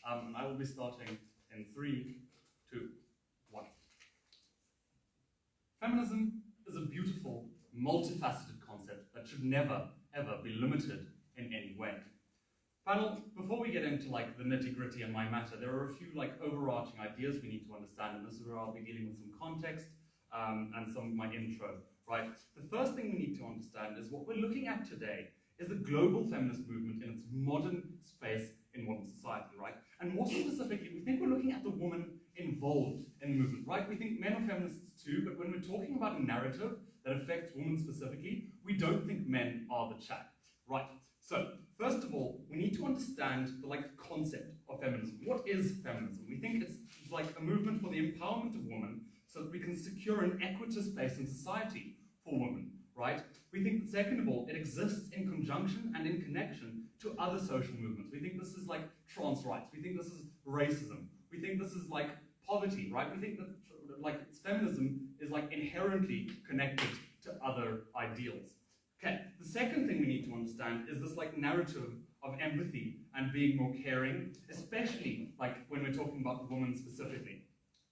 And I will be starting in 3, 2, 1. Feminism is a beautiful, multifaceted concept that should never, ever be limited in any way. Panel, before we get into like the nitty-gritty and my matter, there are a few like overarching ideas we need to understand, and this is where I'll be dealing with some context and some of my intro, right? The first thing we need to understand is what we're looking at today is the global feminist movement in its modern space in modern society, right? And more specifically, we think we're looking at the woman involved in the movement, right? We think men are feminists too, but when we're talking about a narrative that affects women specifically, we don't think men are the chat, right? So, first of all, we need to understand the concept of feminism. What is feminism? We think it's like a movement for the empowerment of women so that we can secure an equitable space in society for women, right? We think that, second of all, it exists in conjunction and in connection to other social movements. We think this is like trans rights. We think this is racism. We think this is like poverty, right? We think that like feminism is like inherently connected to other ideals. Okay, the second thing we need to understand is this like narrative of empathy and being more caring, especially like when we're talking about the woman specifically.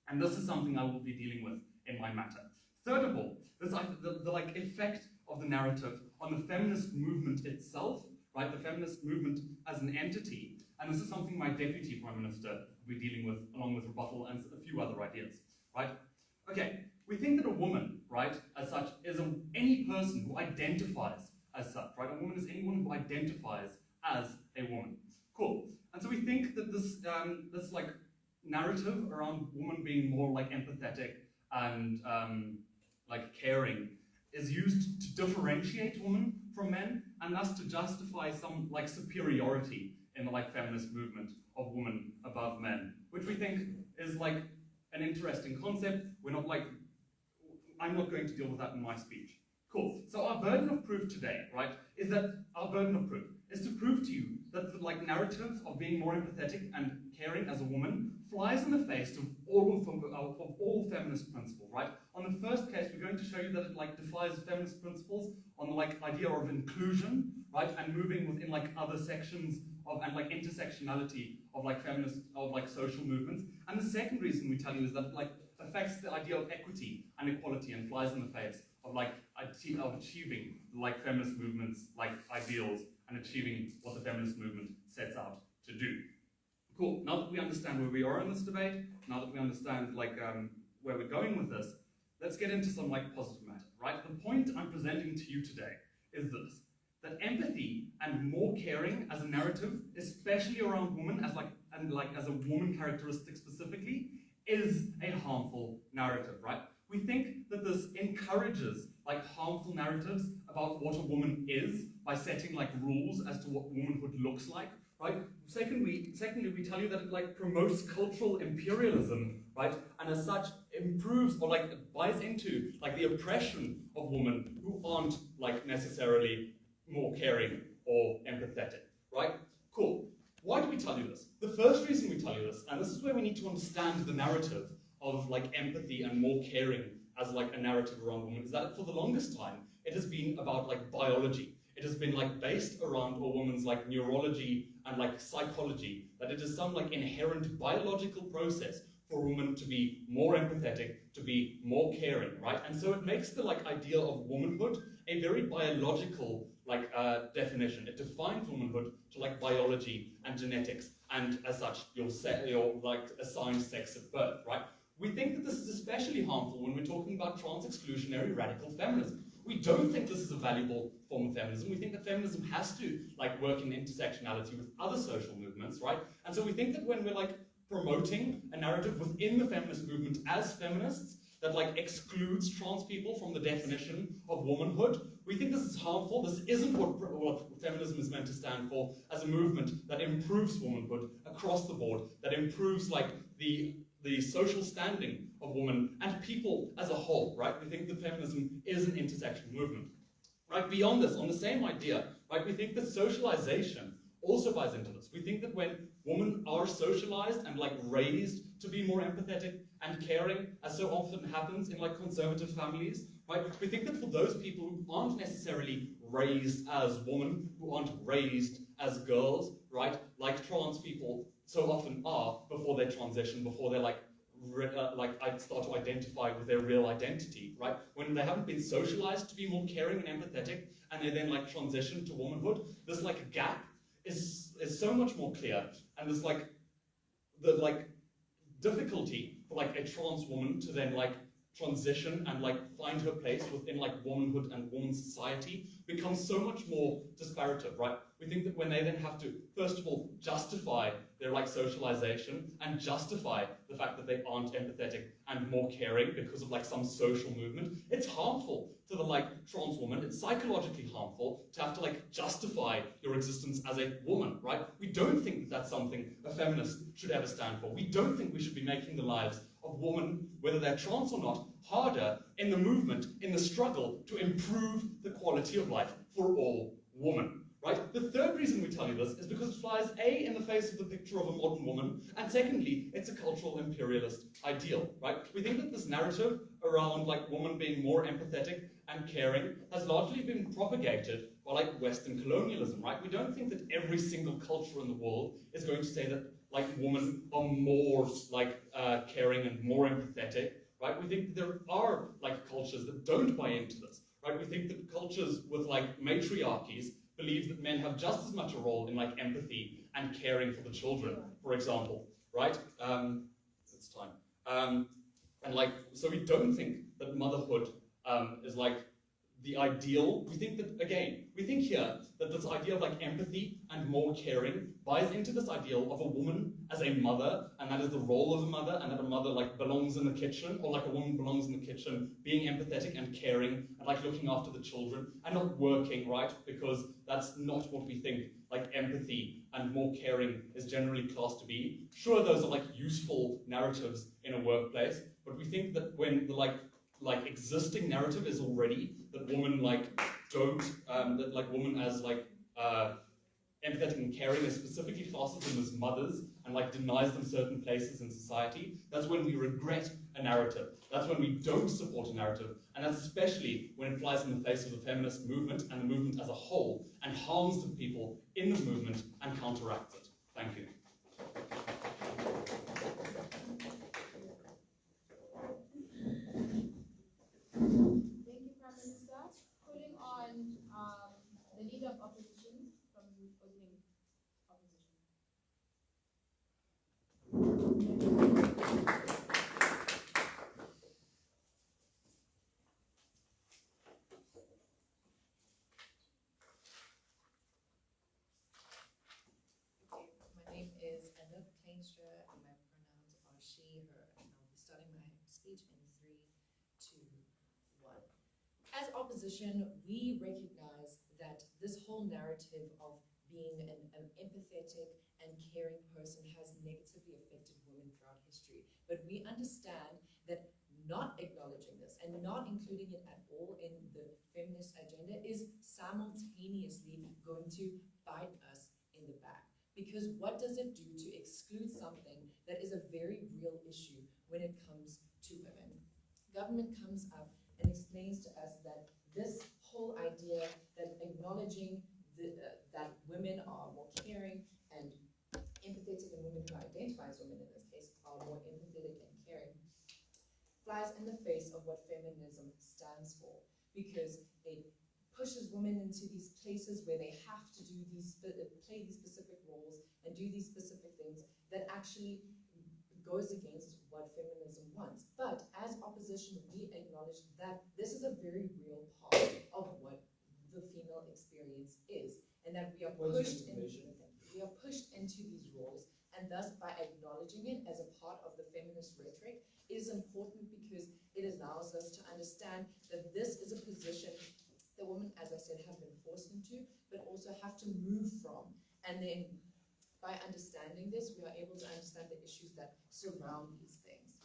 And this is something I will be dealing with in my matter. Third of all, this the like effect of the narrative on the feminist movement itself, right? The feminist movement as an entity. And this is something my Deputy Prime Minister will be dealing with, along with rebuttal and a few other ideas, right? Okay, we think that a woman, right, as such, is any person who identifies as such, right? A woman is anyone who identifies as a woman. Cool. And so we think that this this like narrative around woman being more like empathetic and like caring is used to differentiate women from men, and thus to justify some like superiority in the like feminist movement of women above men, which we think is like an interesting concept. We're not like, I'm not going to deal with that in my speech. Cool. So our burden of proof today, right, is that our burden of proof is to prove to you that the like narrative of being more empathetic and caring as a woman flies in the face of all feminist principles, right? On the first case, we're going to show you that it like defies feminist principles on the like idea of inclusion, right, and moving within like other sections of and like intersectionality of like feminist of like social movements. And the second reason we tell you is that it like affects the idea of equity and equality and flies in the face of like of achieving like feminist movements like ideals and achieving what the feminist movement sets out to do. Cool. Now that we understand where we are in this debate, now that we understand like where we're going with this, let's get into some like positive matter, right? The point I'm presenting to you today is this: that empathy and more caring as a narrative, especially around women as as a woman characteristic specifically, is a harmful narrative, right? We think that this encourages like harmful narratives about what a woman is by setting like rules as to what womanhood looks like, right? Secondly, we tell you that it like promotes cultural imperialism, right? And as such improves or like buys into like the oppression of women who aren't like necessarily more caring or empathetic, right? Cool. Why do we tell you this? The first reason we tell you this, and this is where we need to understand the narrative of like empathy and more caring as like a narrative around women, is that for the longest time it has been about like biology. It has been like based around a woman's like neurology and like psychology, that it is some like inherent biological process for a woman to be more empathetic, to be more caring, right? And so it makes the like idea of womanhood a very biological like definition. It defines womanhood to like biology and genetics, and as such, you're like assigned sex at birth, right? We think that this is especially harmful when we're talking about trans-exclusionary radical feminism. We don't think this is a valuable form of feminism. We think that feminism has to like work in intersectionality with other social movements, right? And so we think that when we're like promoting a narrative within the feminist movement as feminists that like excludes trans people from the definition of womanhood, we think this is harmful. This isn't what feminism is meant to stand for as a movement that improves womanhood across the board, that improves like the social standing of women and people as a whole, right? We think that feminism is an intersectional movement. Right, beyond this, on the same idea, right, we think that socialization also buys into this. We think that when women are socialized and like raised to be more empathetic and caring, as so often happens in like conservative families, right, we think that for those people who aren't necessarily raised as women, who aren't raised as girls, right, like trans people people so often are before they transition, before they're I start to identify with their real identity, right? When they haven't been socialized to be more caring and empathetic, and they then like transition to womanhood, this like gap is so much more clear, and this like the like difficulty for like a trans woman to then like transition and like find her place within like womanhood and woman's society becomes so much more disparative, right? We think that when they then have to, first of all, justify their like socialization and justify the fact that they aren't empathetic and more caring because of like some social movement, it's harmful to the like trans woman. It's psychologically harmful to have to like justify your existence as a woman, right? We don't think that that's something a feminist should ever stand for. We don't think we should be making the lives of women, whether they're trans or not, harder in the movement, in the struggle to improve the quality of life for all women, right? The third reason we tell you this is because it flies A, in the face of the picture of a modern woman, and secondly, it's a cultural imperialist ideal, right? We think that this narrative around like women being more empathetic and caring has largely been propagated by like Western colonialism, right? We don't think that every single culture in the world is going to say that like women are more like caring and more empathetic, right? We think that there are like cultures that don't buy into this, right? We think that cultures with like matriarchies believe that men have just as much a role in like empathy and caring for the children, for example, right? It's time. And like, so we don't think that motherhood is like the ideal. We think that, again, we think here that this idea of like empathy and more caring buys into this ideal of a woman as a mother, and that is the role of a mother, and that a mother like belongs in the kitchen, or like a woman belongs in the kitchen, being empathetic and caring, and like looking after the children, and not working, right? Because that's not what we think like empathy and more caring is generally classed to be. Sure, those are like useful narratives in a workplace, but we think that when the like existing narrative is already that women like don't, that like women as like empathetic and caring is specifically classes them as mothers and like denies them certain places in society, that's when we regret a narrative. That's when we don't support a narrative, and that's especially when it flies in the face of the feminist movement and the movement as a whole and harms the people in the movement and counteracts it. Thank you. Thank you, Prime Minister. Calling on the leader of opposition from the opening opposition. My name is Anouk, Klijnstra, and my pronouns are she, her, and I'll be starting my speech in 3, 2, 1. As opposition, we recognize that this whole narrative of being an empathetic and caring person has negatively affected women throughout history. But we understand that not acknowledging this and not including it at all in the feminist agenda is simultaneously going to bite us in the back. Because what does it do to exclude something that is a very real issue when it comes to women? Government comes up and explains to us that this whole idea that acknowledging that women are more caring and empathetic, and women who identify as women in this case are more empathetic and caring, flies in the face of what feminism stands for, because it pushes women into these places where they have to do these, play these specific roles and do these specific things that actually goes against what feminism wants. But as opposition, we acknowledge that this is a very real part of what the female experience is, and that we are pushed into these roles, and thus by acknowledging it as a part of the feminist rhetoric is important because it allows us to understand that this is a position that women, as I said, have been forced into, but also have to move from. And then by understanding this, we are able to understand the issues that surround these things.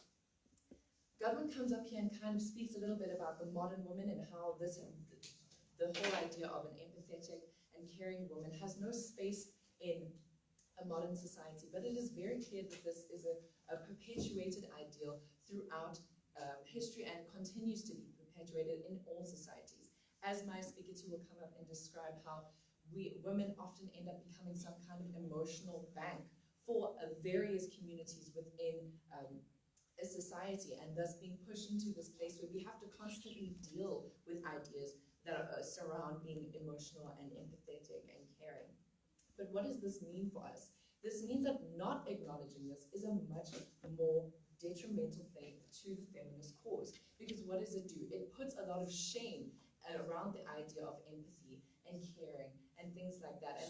Government comes up here and kind of speaks a little bit about the modern woman and how this, the whole idea of an empathetic and caring woman has no space in a modern society, but it is very clear that this is a perpetuated ideal throughout history and continues to be perpetuated in all societies. As my speaker two will come up and describe how women often end up becoming some kind of emotional bank for various communities within a society, and thus being pushed into this place where we have to constantly deal with ideas that surround being emotional and empathetic and caring. But what does this mean for us? This means that not acknowledging this is a much more detrimental thing to the feminist cause, because what does it do? It puts a lot of shame around the idea of empathy and caring and things like that,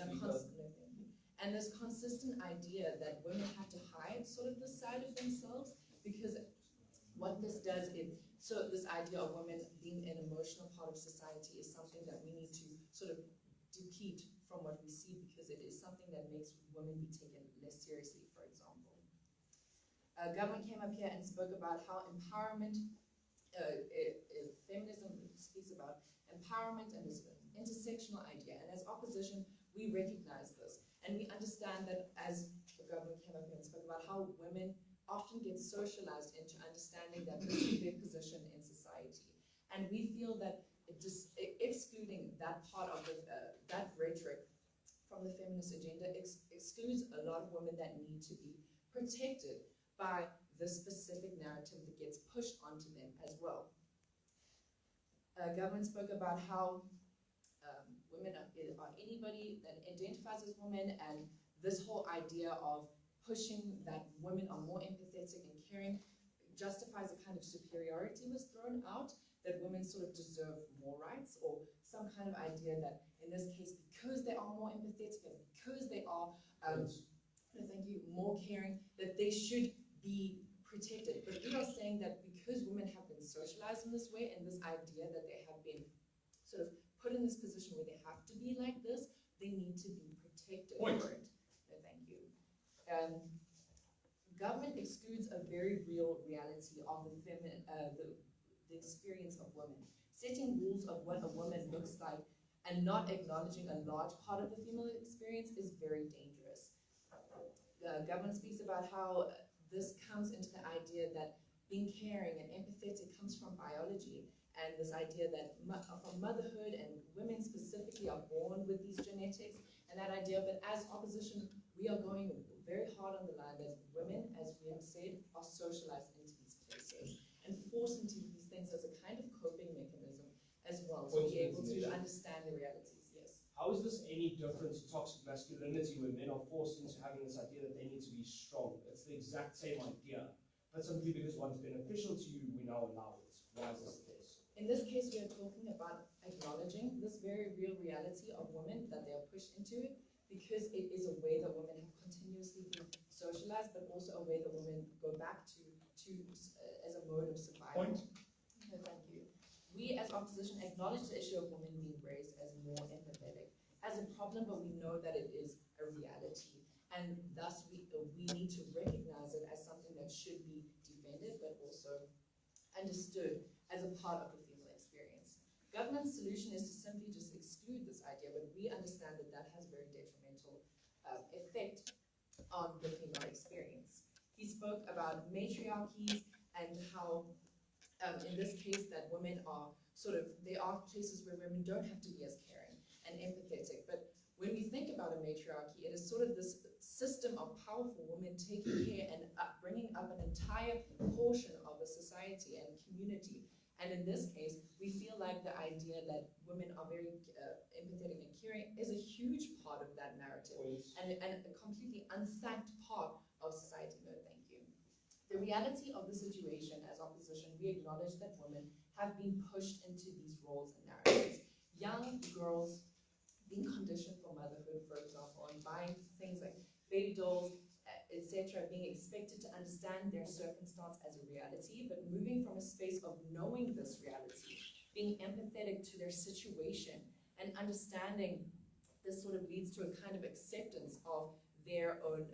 and this consistent idea that women have to hide sort of this side of themselves, because what this does is, so this idea of women being an emotional part of society is something that we need to sort of deplete from what we see, because it is something that makes women be taken less seriously, for example. Government came up here and spoke about how empowerment, feminism speaks about empowerment and this intersectional idea, and as opposition, we recognize this, and we understand that as the government came up here and spoke about how women often get socialized into understanding that this is their position in society. And we feel that just excluding that part of that rhetoric from the feminist agenda excludes a lot of women that need to be protected by the specific narrative that gets pushed onto them as well. Government spoke about how women are anybody that identifies as women, and this whole idea of pushing that women are more empathetic and caring justifies a kind of superiority was thrown out, that women sort of deserve more rights, or some kind of idea that in this case, because they are more empathetic and because they are more caring, that they should be protected. But we are saying that because women have been socialized in this way, and this idea that they have been sort of put in this position where they have to be like this, they need to be protected for it. Thank you. Government excludes a very real reality of the experience of women. Setting rules of what a woman looks like and not acknowledging a large part of the female experience is very dangerous. Government speaks about how this comes into the idea that being caring and empathetic comes from biology, and this idea that from motherhood and women specifically are born with these genetics, and that idea, but as opposition, we are going very hard on the line that women, as we have said, are socialized into these places and forced into these things as a kind of coping mechanism as well, to be able to understand the realities. Yes. How is this any different to toxic masculinity, where men are forced into having this idea that they need to be strong? It's the exact same idea, but simply because one's beneficial to you, we now allow it. Why is this the case? In this case, we are talking about acknowledging this very real reality of women, that they are pushed into it, because it is a way that women have continuously been socialized, but also a way that women go back to as a mode of survival. Point. No, thank you. We as opposition acknowledge the issue of women being raised as more empathetic as a problem, but we know that it is a reality, and thus we need to recognize it as something that should be defended, but also understood as a part of the female experience. Government's solution is to simply just exclude this idea, but we understand that that has a very detrimental effect on the female experience. He spoke about matriarchies and how, in this case, that women are there are places where women don't have to be as caring and empathetic, but when we think about a matriarchy, it is sort of this system of powerful women taking care and bringing up an entire portion of a society and community. And in this case, we feel like the idea that women are very empathetic and caring is a huge part of that narrative, and a completely unthanked part of society. No, thank you. The reality of the situation as opposition, we acknowledge that women have been pushed into these roles and narratives. Young girls being conditioned for motherhood, for example, and buying things like baby dolls, etc., being expected to understand their circumstance as a reality, but moving from a space of knowing this reality, being empathetic to their situation, and understanding this sort of leads to a kind of acceptance of their own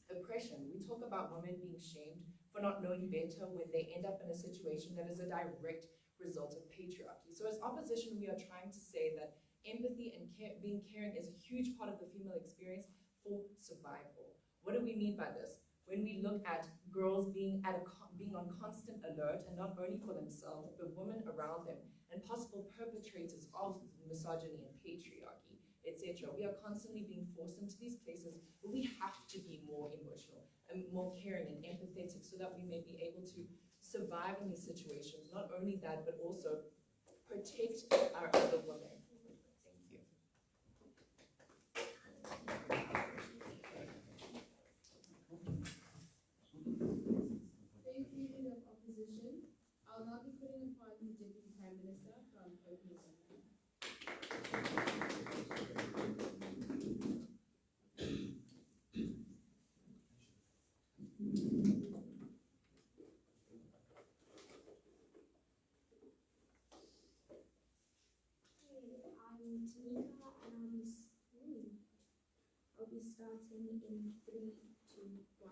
oppression. We talk about women being shamed for not knowing better when they end up in a situation that is a direct result of patriarchy. So as opposition, we are trying to say that empathy and being caring is a huge part of the female experience for survival. What do we mean by this? When we look at girls being on constant alert, and not only for themselves, but women around them, and possible perpetrators of misogyny and patriarchy, etc. We are constantly being forced into these places, but we have to be more caring and empathetic, so that we may be able to survive in these situations. Not only that, but also protect our other women. Thank you. Thank you, Leader of Opposition. I'll now be putting upon the Deputy Prime Minister from opening session. I'm Thinika and I'll be starting in 3, 2, 1.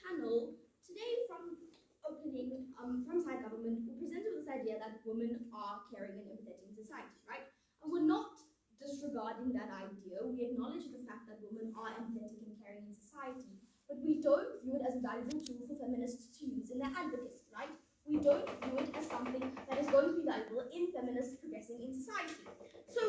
Panel, today from opening, from side government, we presented this idea that women are caring and empathetic in society, right? And we're not disregarding that idea. We acknowledge the fact that women are empathetic and caring in society, but we don't view it as a valuable tool for feminists to use in their advocacy, right? We don't view it as something that is going to be valuable in feminists progressing in society. So,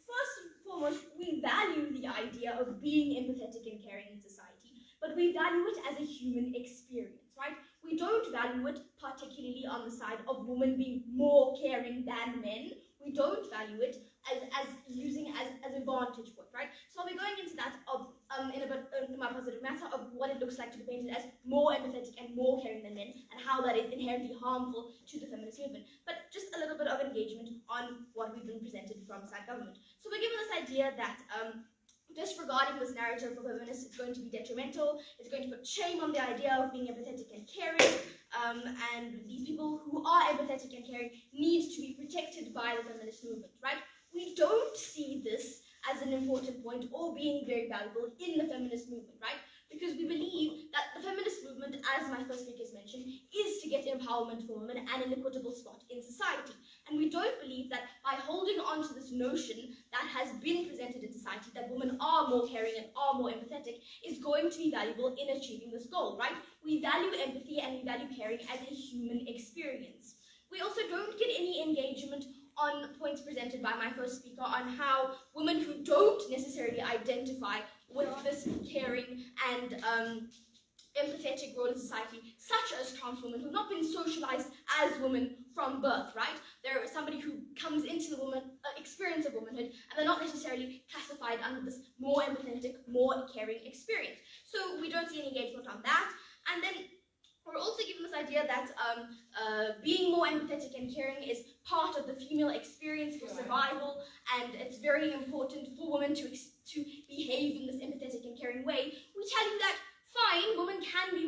first and foremost, we value the idea of being empathetic and caring in society, but we value it as a human experience, right? We don't value it particularly on the side of women being more caring than men. We don't value it as using as a vantage point, right? So I'll be going into that in my positive matter of what it looks like to be painted as more empathetic and more caring than men, and how that is inherently harmful to the feminist movement. But just a little bit of engagement on what we've been presented from side government. So we're given this idea that disregarding this narrative for feminists is going to be detrimental. It's going to put shame on the idea of being empathetic and caring, and these people who are empathetic and caring need to be protected by the feminist movement, right? We don't see this as an important point or being very valuable in the feminist movement, right? Because we believe that the feminist movement, as my first speakers mentioned, is to get empowerment for women and an equitable spot in society. And we don't believe that by holding on to this notion that has been presented in society, that women are more caring and are more empathetic, is going to be valuable in achieving this goal, right? We value empathy and we value caring as a human experience. We also don't get any engagement on points presented by my first speaker on how women who don't necessarily identify with this caring and empathetic role in society, such as trans women who've not been socialized as women from birth, right? They're somebody who comes into the experience of womanhood, and they're not necessarily classified under this more empathetic, more caring experience. So we don't see any engagement on that. And then we're also given this idea that being more empathetic and caring is part of the female experience for survival, and it's very important for women to behave in this empathetic and caring way. We tell you that fine, women can be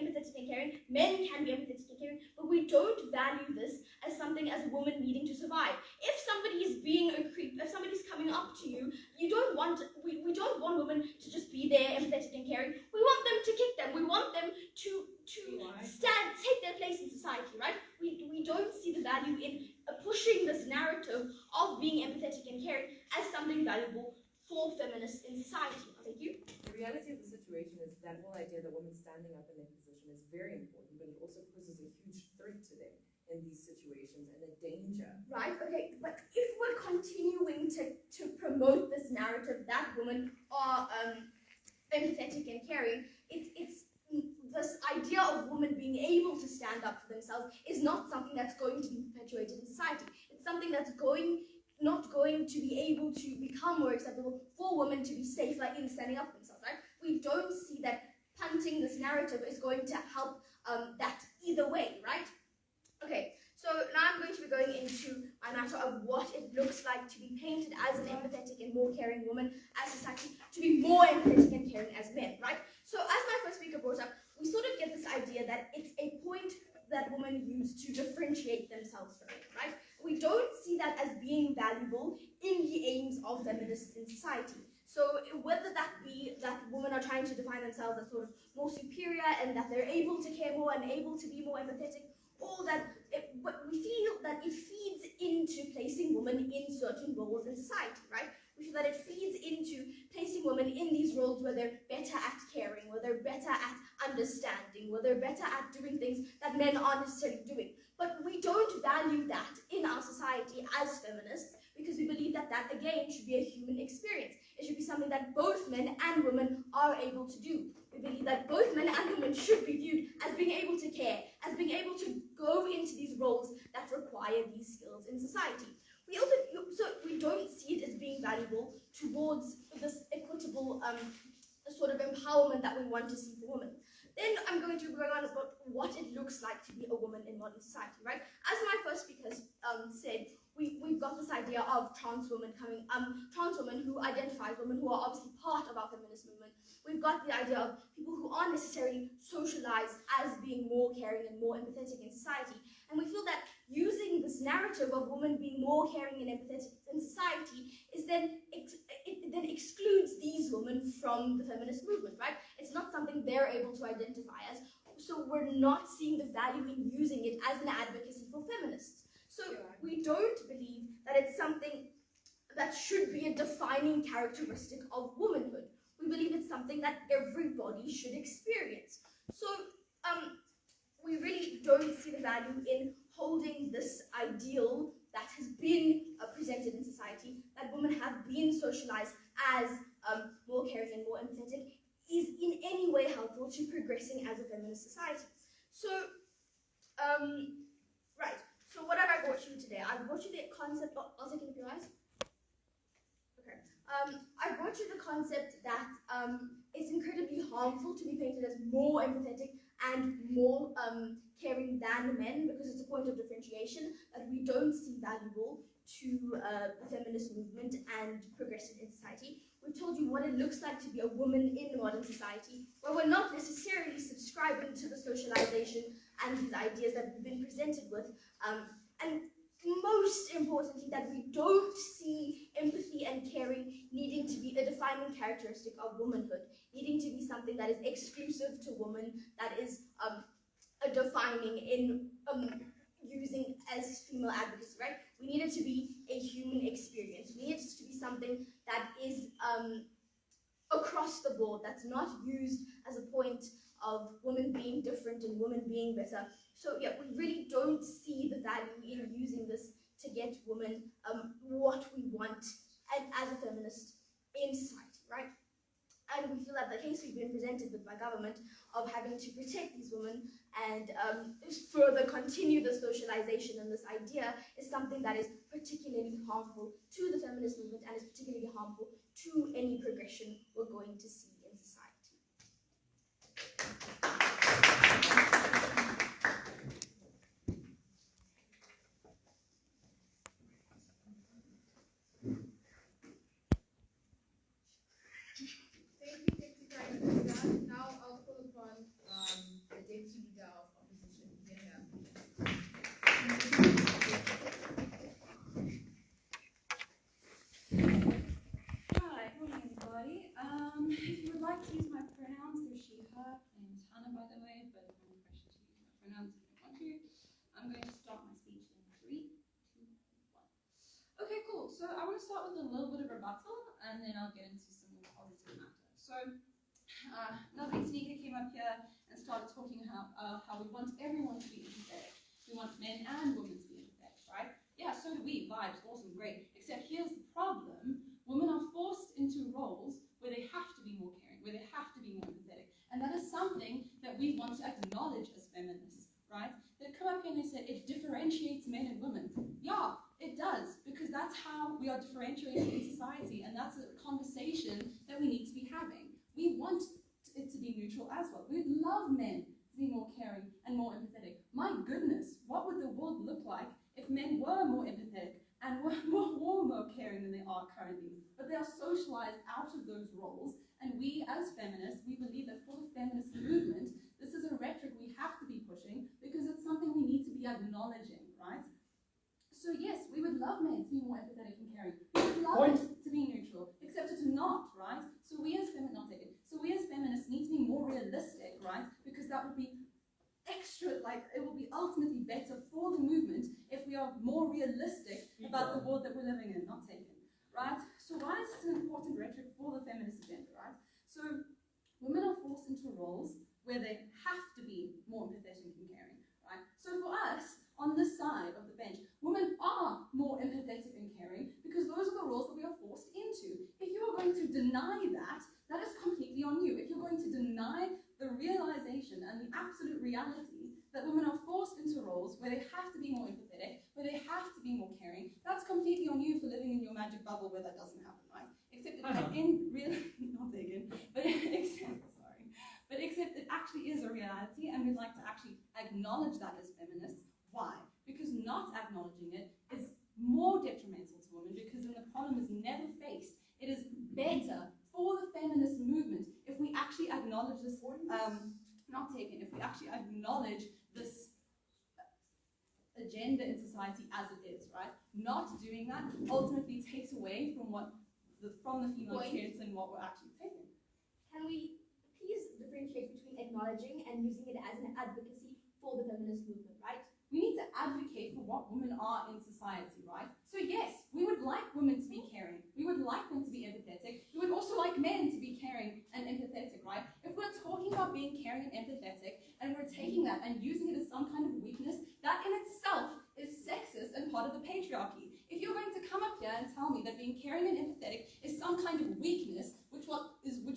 empathetic and caring, men can be empathetic and caring, but we don't value this as something as a woman needing to survive. If somebody is being a creep, if somebody's coming up to you, we don't want women to just be there empathetic and caring. We want them to kick them. We want them to take their place in society, right? We don't see the value in pushing this narrative of being empathetic and caring as something valuable for feminists in society. Thank you. The reality of the situation is that whole idea that women standing up in their position is very important, but it also poses a huge threat to them in these situations and a danger. Right, okay, but if we're continuing to promote this narrative that women are empathetic and caring, it's this idea of women being able to stand up for themselves is not something that's going to be perpetuated in society. It's something that's not going to be able to become more acceptable for women to be safer in standing up for themselves, right? We don't see that punting this narrative is going to help that either way, right? Okay, so now I'm going to be going into my matter of what it looks like to be painted as an empathetic and more caring woman as society, to be more empathetic and caring as men, right? So as my first speaker brought up, we sort of get this idea that it's a point that women use to differentiate themselves from it, right? We don't see that as being valuable in the aims of feminists in society. So whether that be that women are trying to define themselves as sort of more superior and that they're able to care more and able to be more empathetic, or that we feel that it feeds into placing women in certain roles in society, right? We feel that it feeds into placing women in these roles where they're better at caring, where they're better at understanding, where they're better at doing things that men aren't necessarily doing. But we don't value that in our society as feminists, because we believe that that, again, should be a human experience. It should be something that both men and women are able to do. believe that both men and women should be viewed as being able to care, as being able to go into these roles that require these skills in society. We also, so we don't see it as being valuable towards this equitable sort of empowerment that we want to see for women. Then I'm going to go on about what it looks like to be a woman in modern society, right? As my first speaker said, we've got this idea of trans women who identify as women, who are obviously part of our feminist movement. We've got the idea of people who aren't necessarily socialized as being more caring and more empathetic in society. And we feel that using this narrative of women being more caring and empathetic in society is then it then excludes these women from the feminist movement, right? It's not something they're able to identify as. So we're not seeing the value in using it as an advocacy for feminists. So we don't believe that it's something that should be a defining characteristic of womanhood. We believe it's something that everybody should experience. So we really don't see the value in holding this ideal that has been presented in society, that women have been socialized as more caring and more empathetic, is in any way helpful to progressing as a feminist society. So, right. So what have I brought you today? I brought you the concept. I'll take it with your eyes. Okay. I brought you the concept that it's incredibly harmful to be painted as more empathetic and more caring than men, because it's a point of differentiation that we don't see valuable to the feminist movement and progressive in society. We've told you what it looks like to be a woman in modern society, where we're not necessarily subscribing to the socialization and these ideas that we've been presented with, and most importantly, that we don't see empathy and caring needing to be a defining characteristic of womanhood, needing to be something that is exclusive to women, that is a defining in using as female advocacy, right? We need it to be a human experience. We need it to be something that is across the board, that's not used as a point of women being different and women being better. So yeah, we really don't see the value in using this to get women what we want as a feminist in society, right? And we feel that the case we've been presented with by government of having to protect these women and further continue the socialization and this idea is something that is particularly harmful to the feminist movement and is particularly harmful to any progression we're going to see in society. Now I'll call upon the deputy leader of opposition, Vuyelwa. Hi, morning everybody. If you would like to use my pronouns, they're she, her, and Hannah, by the way, but I'm no pressure to use my pronouns if you want to. I'm going to start my speech in 3, 2, 1. Okay, cool. So I want to start with a little bit of rebuttal, and then I'll get into some more positive matter. So, Novice Thinika came up here and started talking how we want everyone to be empathetic. We want men and women to be empathetic, right? Yeah, so do we. Vibes, awesome, great. Except here's the problem. Women are forced into roles where they have to be more caring, where they have to be more empathetic. And that is something that we want to acknowledge as feminists, right? They come up here and they say it differentiates men and women. Yeah, it does, because that's how we are differentiated in society, and that's a conversation that we need to be having. We want it to be neutral as well. We'd love men to be more caring and more empathetic. My goodness, what would the world look like if men were more empathetic and were more caring than they are currently? But they are socialized out of those roles, and we as feminists, we believe that for the feminist movement, this is a rhetoric we have to be pushing because it's something we need to be acknowledging, right? So yes, we would love men to be more empathetic and caring. We would love it to be neutral, except it's not, right? So we as feminists need to be more realistic, right? Because that would be extra, like, it will be ultimately better for the movement if we are more realistic about the world that we're living in, not taken, right? So why is this an important rhetoric for the feminist agenda, right? So women are forced into roles where they have to be more empathetic and caring, right? So for us, on this side of the bench, women are more empathetic and caring because those are the roles that we are forced into. If you are going to deny that, that is completely on you. If you're going to deny deny the realization and the absolute reality that women are forced into roles where they have to be more empathetic, where they have to be more caring. That's completely on you for living in your magic bubble where that doesn't happen, right? Except in real, not vegan, but except it actually is a reality, and we'd like to actually acknowledge that as feminists. Why? Because not acknowledging it is more detrimental to women, because then the problem is never faced. It is better for the feminist movement if we actually acknowledge this, if we actually acknowledge this agenda in society as it is, right? Not doing that ultimately takes away from the female experience and what we're actually taking. Can we please differentiate between acknowledging and using it as an advocacy for the feminist movement, right? We need to advocate for what women are in society, right? So yes, we would like women to be caring. We would like them to be empathetic. We would also like men to be caring and empathetic, right? If we're talking about being caring and empathetic, and we're taking that and using it as some kind of weakness, that in itself is sexist and part of the patriarchy. If you're going to come up here and tell me that being caring and empathetic is some kind of weakness, which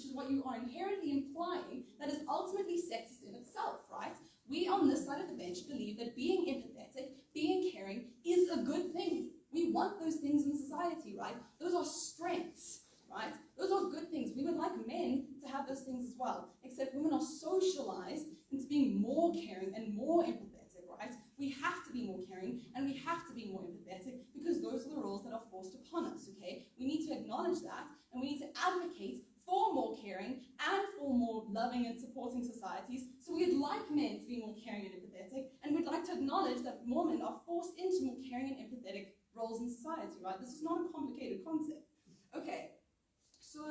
is what you are inherently implying, that is ultimately sexist in itself, right? We on this side of the bench believe that being empathetic, being caring is a good thing. We want those things in society, right? Those are strengths, right? Those are good things. We would like men to have those things as well, except women are socialized into being more caring and more empathetic, right? We have to be more caring and we have to be more empathetic because those are the roles that are forced upon us, okay? We need to acknowledge that, and we need to advocate for more caring and for more loving and supporting societies. So we'd like men to be more caring and empathetic, and we'd like to acknowledge that more men are forced into more caring and empathetic roles in society, right? This is not a complicated concept. Okay, so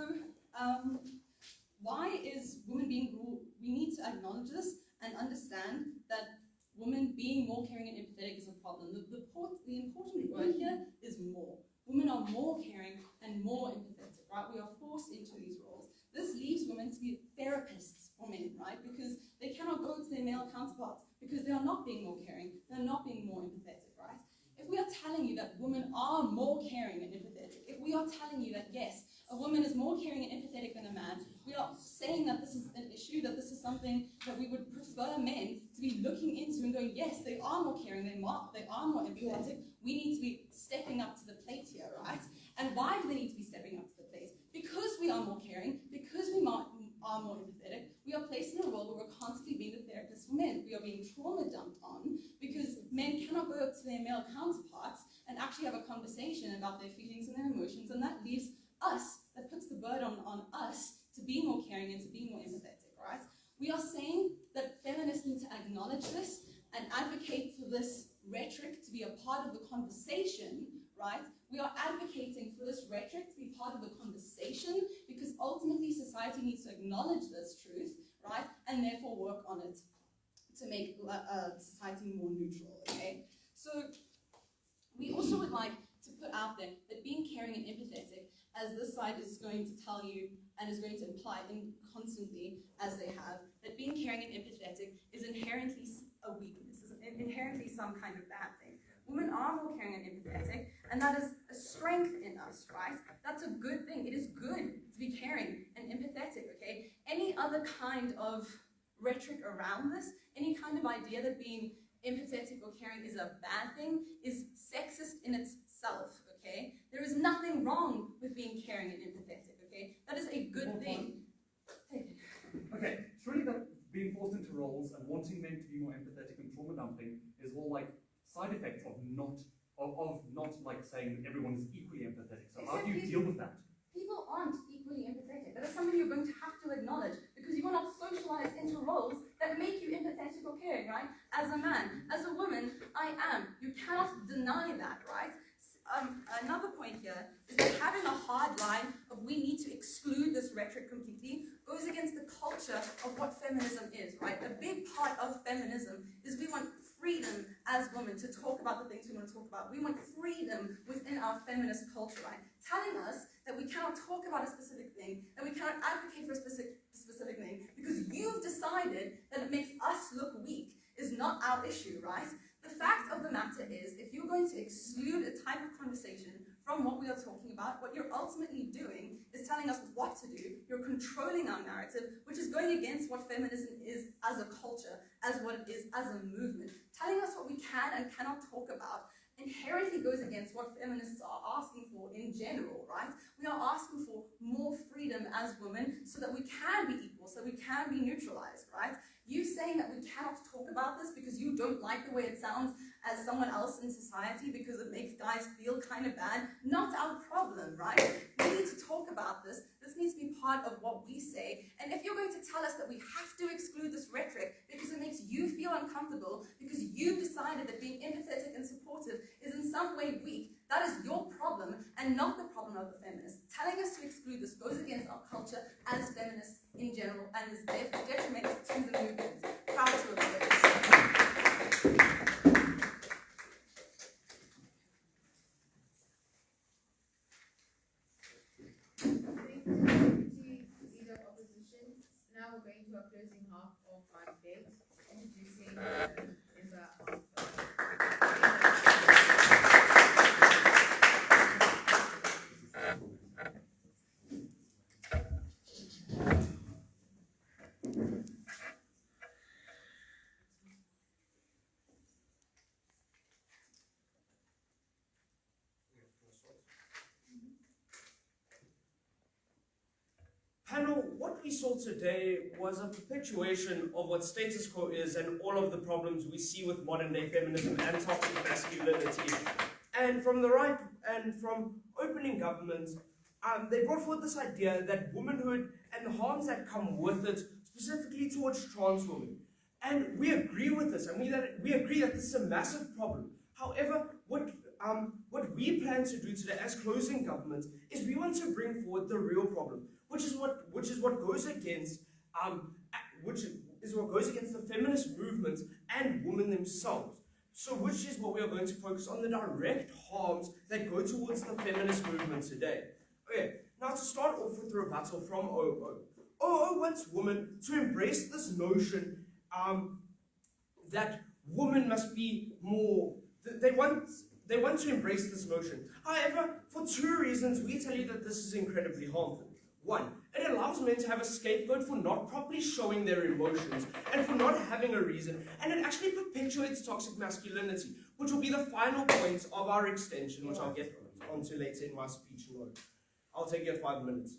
why is women being ruled? We need to acknowledge this and understand that women being more caring and empathetic is a problem. The important word here is more. Women are more caring and more empathetic, right? We are forced into these roles. This leaves women to be therapists for men, right? Because they cannot go to their male counterparts because they are not being more caring, they're not being more empathetic, right? If we are telling you that women are more caring and empathetic, if we are telling you that, yes, a woman is more caring and empathetic than a man, we are saying that this is an issue, that this is something that we would prefer men to be looking into and going, yes, they are more caring, they are more empathetic. We need to be stepping up to the plate here, right? And why do they need to be stepping up to the plate? Because we are more caring, because we are more empathetic, we are placed in a role where we're constantly being the therapist for men. We are being trauma dumped on because men cannot go up to their male counterparts and actually have a conversation about their feelings and their emotions, and that leaves us, that puts the burden on us to be more caring and to be more empathetic, right? We are saying that feminists need to acknowledge this and advocate for this rhetoric to be a part of the conversation, right? We are advocating for this rhetoric to be part of the conversation because ultimately society needs to acknowledge this truth, right? And therefore work on it to make society more neutral, okay? So we also would like to put out there that being caring and empathetic, as this side is going to tell you and is going to imply constantly, as they have, that being caring and empathetic is inherently a weakness, is inherently some kind of bad thing. Women are more caring and empathetic, and that is a strength in us, right? That's a good thing. It is good to be caring and empathetic, okay? Any other kind of rhetoric around this, any kind of idea that being empathetic or caring is a bad thing is sexist in itself, okay? There is nothing wrong with being caring and empathetic, okay? That is a good thing. Okay, surely that being forced into roles and wanting men to be more empathetic and trauma dumping is all like side effects of not like saying that everyone is equally empathetic. So how do you deal with that? People aren't equally empathetic. That is something you're going to have to acknowledge because you are not socialized into roles that make you empathetic or caring, right? As a man, as a woman, I am. You cannot deny that, right? Another point here is that having a hard line of we need to exclude this rhetoric completely goes against the culture of what feminism is, right? A big part of feminism is we want freedom as women to talk about the things we want to talk about. We want freedom within our feminist culture, right? Telling us that we cannot talk about a specific thing, that we cannot advocate for a specific thing, because you've decided that it makes us look weak is not our issue, right? The fact of the matter is, if you're going to exclude a type of conversation from what we are talking about, what you're ultimately doing is is telling us what to do. You're controlling our narrative, which is going against what feminism is as a culture, as what it is as a movement. Telling us what we can and cannot talk about inherently goes against what feminists are asking for in general, right? We are asking for more freedom as women so that we can be equal, so we can be neutralized, right? You saying that we cannot talk about this because you don't like the way it sounds as someone else in society because it makes guys feel kind of bad, not our problem, right? We need to talk about this. This needs to be part of what we say. And if you're going to tell us that we have to exclude this rhetoric because it makes you feel uncomfortable, because you've decided that being empathetic and supportive is in some way weak, that is your problem and not the problem of the feminists. Telling us to exclude this goes against our culture as feminists in general and is detrimental to the movement. Proud to have heard this. Leader of opposition. Now we're going to our closing half of our debate, introducing member of Panel, what we saw today was a perpetuation of what status quo is and all of the problems we see with modern day feminism and toxic masculinity. And from the right and from opening government, they brought forward this idea that womanhood and the harms that come with it, specifically towards trans women. And we agree with this, and we agree that this is a massive problem. However, what we plan to do today as closing government is we want to bring forward the real problem, which is what goes against the feminist movement and women themselves. So which is what we are going to focus on, the direct harms that go towards the feminist movement today. Okay, now to start off with the rebuttal from OO. OO wants women to embrace this notion that women must be more, they want to embrace this notion. However, for two reasons, we tell you that this is incredibly harmful. One, it allows men to have a scapegoat for not properly showing their emotions and for not having a reason, and it actually perpetuates toxic masculinity, which will be the final point of our extension, which I'll get onto later in my speech note. I'll take you at 5 minutes.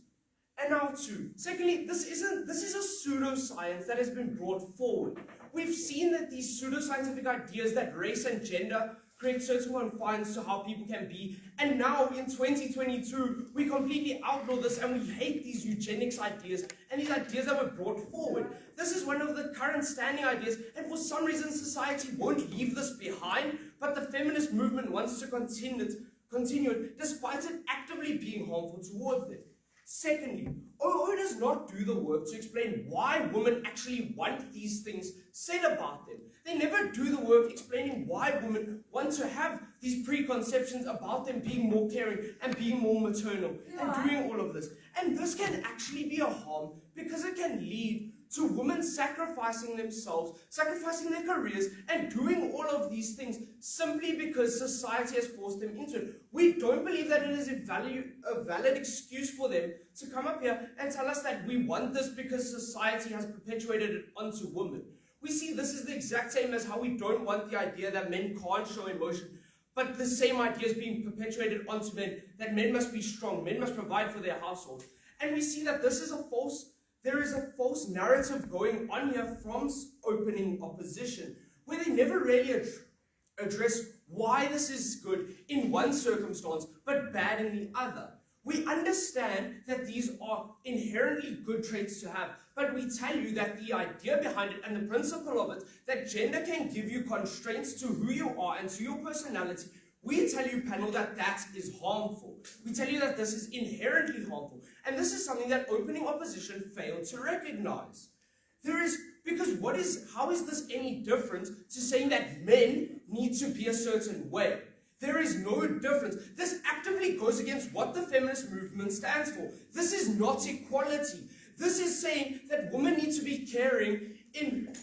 And now two, secondly, this is a pseudoscience that has been brought forward. We've seen that these pseudoscientific ideas that race and gender create certain confines to how people can be, and now in 2022 we completely outlaw this and we hate these eugenics ideas and these ideas that were brought forward. This is one of the current standing ideas, and for some reason society won't leave this behind, but the feminist movement wants to continue it despite it actively being harmful towards them. Secondly, OO does not do the work to explain why women actually want these things said about them. They never do the work explaining why women want to have these preconceptions about them being more caring and being more maternal and doing all of this. And this can actually be a harm because it can lead to women sacrificing themselves, sacrificing their careers, and doing all of these things simply because society has forced them into it. We don't believe that it is a valid excuse for them to come up here and tell us that we want this because society has perpetuated it onto women. We see this is the exact same as how we don't want the idea that men can't show emotion, but the same idea is being perpetuated onto men, that men must be strong, men must provide for their household. And we see that this is there is a false narrative going on here from opening opposition, where they never really address why this is good in one circumstance, but bad in the other. We understand that these are inherently good traits to have, but we tell you that the idea behind it and the principle of it, that gender can give you constraints to who you are and to your personality, we tell you, panel, that that is harmful. We tell you that this is inherently harmful. And this is something that opening opposition failed to recognize. How is this any different to saying that men need to be a certain way? There is no difference. This actively goes against what the feminist movement stands for. This is not equality. This is saying that women need to be caring in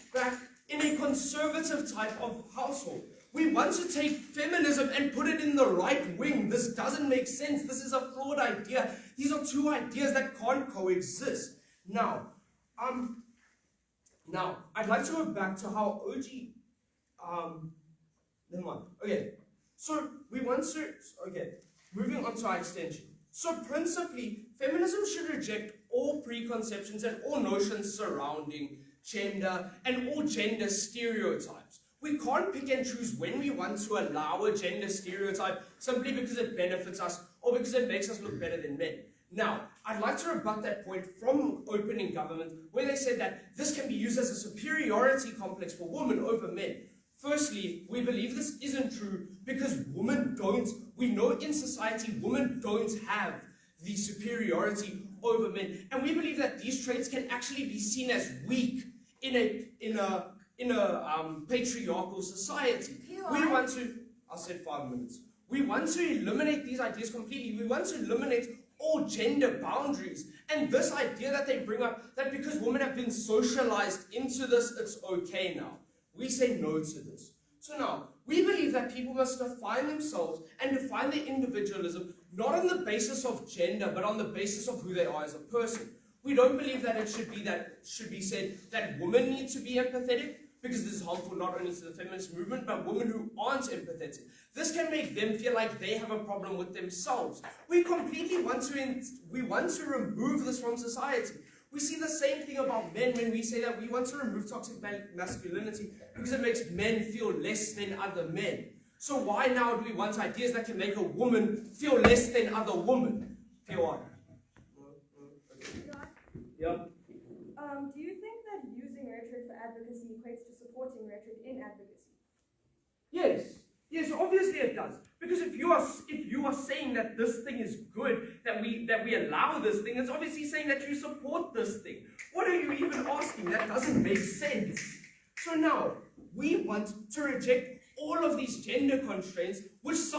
a conservative type of household. We want to take feminism and put it in the right wing. This doesn't make sense. This is a flawed idea. These are two ideas that can't coexist. Now, I'd like to go back to how never mind. Okay, so moving on to our extension. So principally, feminism should reject all preconceptions and all notions surrounding gender and all gender stereotypes. We can't pick and choose when we want to allow a gender stereotype simply because it benefits us or because it makes us look better than men. Now, I'd like to rebut that point from opening government where they said that this can be used as a superiority complex for women over men. Firstly, we believe this isn't true because we know in society women don't have the superiority over men. And we believe that these traits can actually be seen as weak in a patriarchal society. I'll say 5 minutes. We want to eliminate these ideas completely. We want to eliminate all gender boundaries. And this idea that they bring up, that because women have been socialized into this, it's okay now. We say no to this. So now, we believe that people must define themselves and define their individualism not on the basis of gender, but on the basis of who they are as a person. We don't believe that it should be said that women need to be empathetic, because this is harmful not only to the feminist movement, but women who aren't empathetic. This can make them feel like they have a problem with themselves. We completely want to remove this from society. We see the same thing about men when we say that we want to remove toxic masculinity because it makes men feel less than other men. So why now do we want ideas that can make a woman feel less than other women? Go on. Yeah. Do you think that using rhetoric for advocacy equates to supporting rhetoric in advocacy? Yes, obviously it does. Because if you are saying that this thing is good, that we allow this thing, it's obviously saying that you support this thing. What are you even asking? That doesn't make sense. So now we want to reject all of these gender constraints, which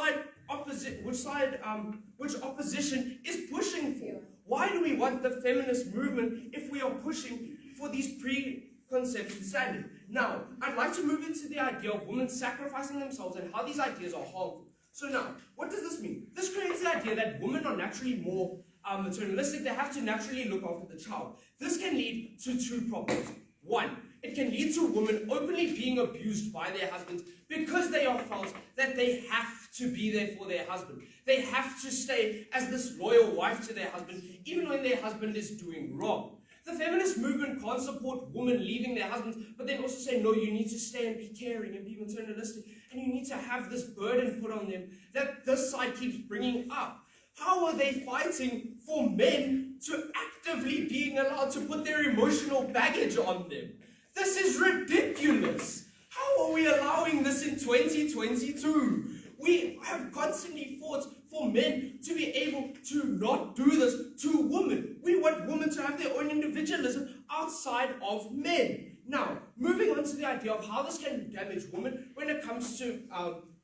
opposition is pushing for. Why do we want the feminist movement if we are pushing for these preconception standards? Now, I'd like to move into the idea of women sacrificing themselves and how these ideas are harmful. So now, what does this mean? This creates the idea that women are naturally more maternalistic. They have to naturally look after the child. This can lead to two problems. One, it can lead to women openly being abused by their husbands because they are felt that they have to be there for their husband. They have to stay as this loyal wife to their husband, even when their husband is doing wrong. The feminist movement can't support women leaving their husbands, but then also say, no, you need to stay and be caring and be maternalistic, and you need to have this burden put on them that this side keeps bringing up. How are they fighting for men to actively being allowed to put their emotional baggage on them? This is ridiculous. How are we allowing this in 2022? We have constantly fought for men to be able to not do this to women. We want women to have their own individualism outside of men. Now, moving on to the idea of how this can damage women when it comes to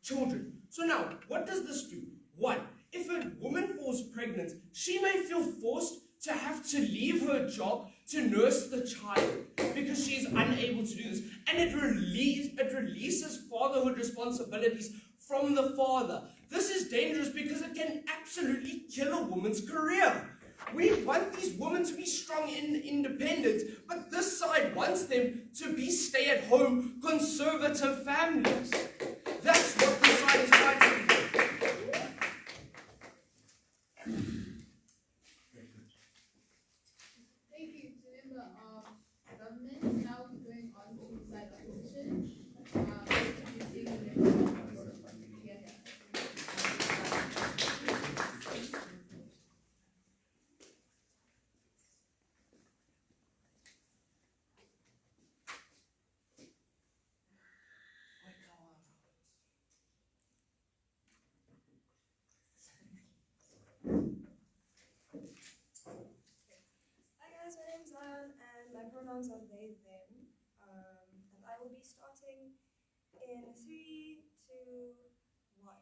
children. So now, what does this do? One, if a woman falls pregnant, she may feel forced to have to leave her job to nurse the child because she is unable to do this. And it releases fatherhood responsibilities from the father. This is dangerous because it can absolutely kill a woman's career. We want these women to be strong and independent, but this side wants them to be stay-at-home, conservative families. That's what this side is fighting for. Thank you to the member of government. Now we're going on to the side of opposition. Introducing the member of opposition. Yeah. Hi guys, my name is Lion and my pronouns are they, them. And I will be starting in 3, 2, 1.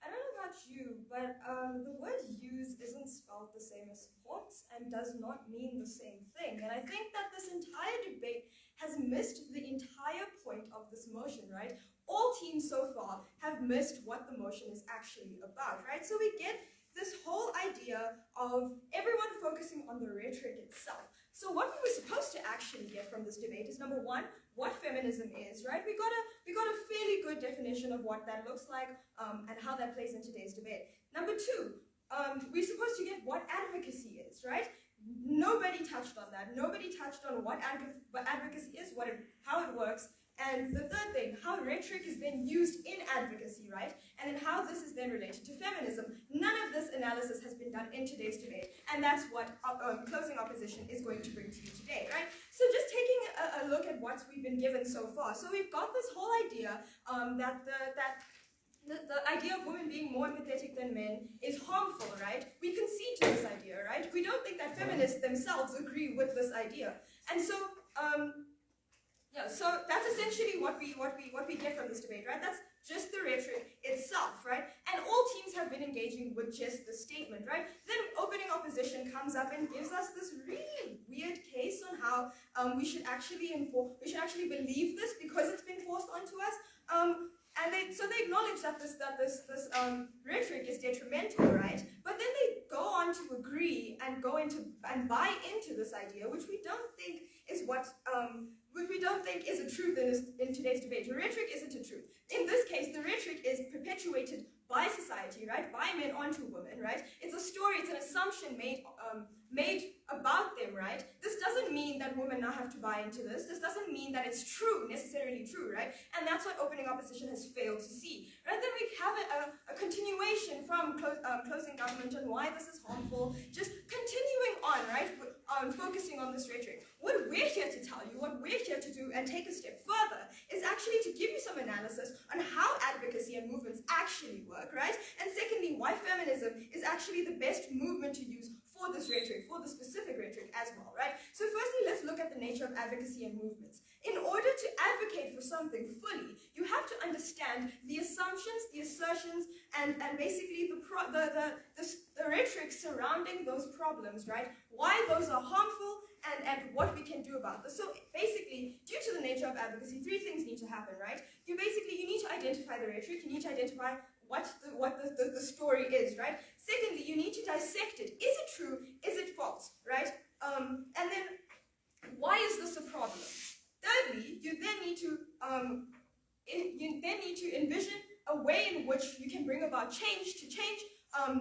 I don't know about you, but the word use isn't spelled the same as sports and does not mean the same thing. And I think that this entire debate has missed the entire point of this motion, right? All teams so far missed what the motion is actually about, right? So we get this whole idea of everyone focusing on the rhetoric itself. So what we were supposed to actually get from this debate is, number one, what feminism is, right? We got a fairly good definition of what that looks like and how that plays in today's debate. Number two, we're supposed to get what advocacy is, right? Nobody touched on that. Nobody touched on what advocacy is, how it works, and the third thing, how rhetoric is then used in advocacy, right? And then how this is then related to feminism. None of this analysis has been done in today's debate, and that's what closing opposition is going to bring to you today, right? So just taking a look at what we've been given so far. So we've got this whole idea that the idea of women being more empathetic than men is harmful, right? We concede to this idea, right? We don't think that feminists themselves agree with this idea. And so, yeah, so that's essentially what we get from this debate, right? That's just the rhetoric itself, right? And all teams have been engaging with just the statement, right? Then opening opposition comes up and gives us this really weird case on how we should actually believe this because it's been forced onto us. And so they acknowledge that this rhetoric is detrimental, right? But then they go on to agree and go into and buy into this idea, which we don't think is a truth in today's debate. The rhetoric isn't a truth. In this case, the rhetoric is perpetuated by society, right? By men onto women, right? It's a story, it's an assumption made about them, right? This doesn't mean that women now have to buy into this. This doesn't mean that it's necessarily true, right? And that's what opening opposition has failed to see, right? Then we have a continuation from closing government on why this is harmful, just continuing on, right? Focusing on this rhetoric. What we're here to tell you, what we're here to do and take a step further is actually to give you some analysis on how advocacy and movements actually work, right? And secondly, why feminism is actually the best movement to use for this rhetoric, for the specific rhetoric as well, right? So firstly, let's look at the nature of advocacy and movements. In order to advocate for something fully, you have to understand the assumptions, the assertions, and basically the rhetoric surrounding those problems, right? Why those are harmful and what we can do about this. So basically, due to the nature of advocacy, three things need to happen, right? You need to identify the rhetoric, you need to identify what the story is, right? Secondly, you need to dissect it. Is it true? Is it false, right? And then, why is this a problem? Thirdly, you then need to envision a way in which you can bring about change to change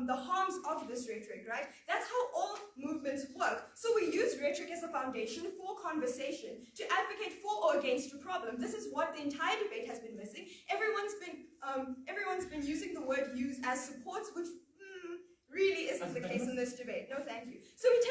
the harms of this rhetoric, right? That's how all movements work. So we use rhetoric as a foundation for conversation to advocate for or against a problem. This is what the entire debate has been missing. Everyone's been using the word use as supports, which really isn't the case in this debate. No, thank you. So we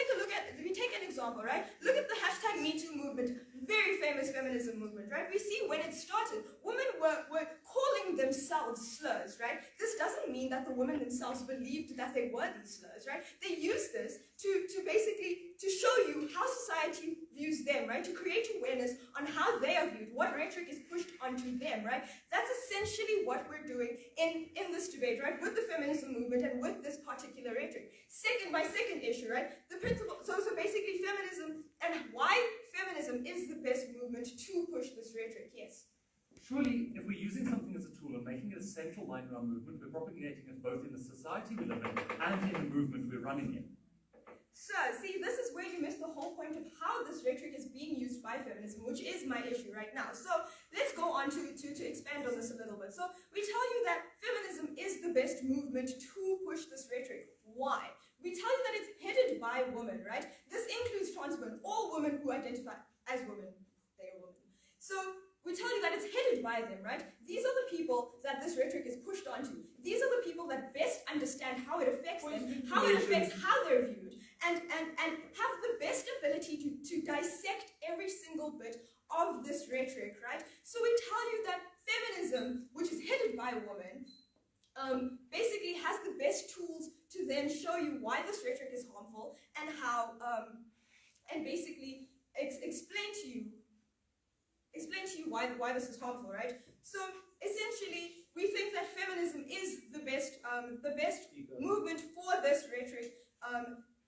take an example, right? Look at the hashtag #MeToo movement, very famous feminism movement, right? We see when it started, women were calling themselves slurs, right? This doesn't mean that the women themselves believed that they were these slurs, right? They used this to basically show you how society views them, right? To create awareness on how they are viewed, what rhetoric is pushed onto them, right? That's essentially what we're doing in this debate, right? With the feminism movement and with this particular rhetoric. My second issue, right? The principle, so basically feminism and why feminism is the best movement to push this rhetoric, yes. Surely, if we're using something as a tool and making it a central line in our movement, we're propagating it both in the society we live in and in the movement we're running in. So, see, this is where you miss the whole point of how this rhetoric is being used by feminism, which is my issue right now. So, let's go on to expand on this a little bit. So, we tell you that feminism is the best movement to push this rhetoric. Why? We tell you that it's headed by women, right? This includes trans women, all women who identify as women. They are women. So, we tell you that it's headed by them, right? These are the people that this rhetoric is pushed onto. These are the people that best understand how it affects them, how it affects how they're viewed, and have the best ability to dissect every single bit of this rhetoric, right? So we tell you that feminism, which is headed by a woman, basically has the best tools to then show you why this rhetoric is harmful and how, and basically explain to you why this is harmful, right? So essentially, we think that feminism is the best movement for this rhetoric